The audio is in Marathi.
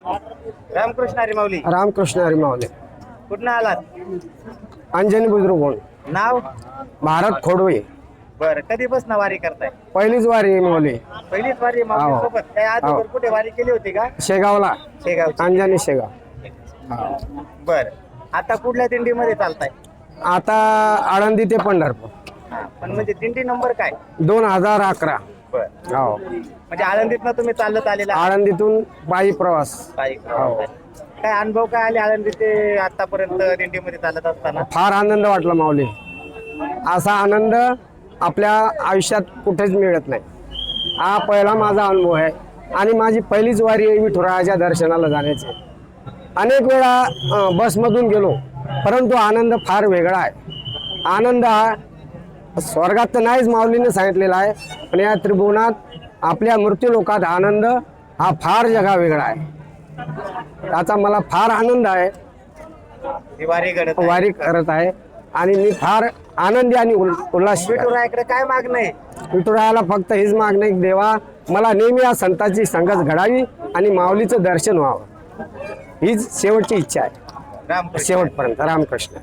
रामकृष्ण हरी माऊली. रामकृष्ण हरी माऊली. कुठनं आलात? अंजनी बुद्रुक. नाव? भारत खोडवे. बर, कधीपासून वारी करताय? पहिलीच वारी आहे माऊली. पहिलीच वारी माऊली हो. सोबत? काय अगोदर कुठे वारी केली होती का? शेगावला. शेगावची. अंजनी शेगाव. बर, आता कुठल्या दिंडीमध्ये चालताय? आता आळंदी ते पंढरपूर. पण म्हणजे दिंडी नंबर काय? 2011. बर, हो. म्हणजे आळंदीतनं तुम्ही चालत आलेला आहात? आळंदीतून पायी प्रवास. पायी हो. प्रवास. काय अनुभव काय आले आळंदी ते आतापर्यंत दिंडीमध्ये चालत असताना? फार आनंद वाटला माऊली. असा आनंद आपल्या आयुष्यात कुठेच मिळत नाही. हा पहिला माझा अनुभव आहे आणि माझी पहिलीच वारी आहे विठुरायाच्या दर्शनाला जाण्याची. अनेक वेळा बसमधून गेलो, परंतु आनंद फार वेगळा आहे. आनंद हा स्वर्गात तर नाहीच माऊलीने सांगितलेला आहे, पण या त्रिभुवनात आपल्या मृत्यूलोकात आनंद हा फार जगा वेगळा आहे. त्याचा मला फार आनंद आहे. ही वारी घडत आहे. वारी करत आहे आणि मी फार आनंदी आणि उल्हास. विठुरायाकडे काय मागणं आहे? विठुरायाला फक्त हीच मागणी आहे, देवा मला नेहमी या संतांची संगत घडावी आणि माऊलीचं दर्शन व्हावं, हीच शेवटची इच्छा आहे. रामकृष्ण. शेवटपर्यंत. रामकृष्ण.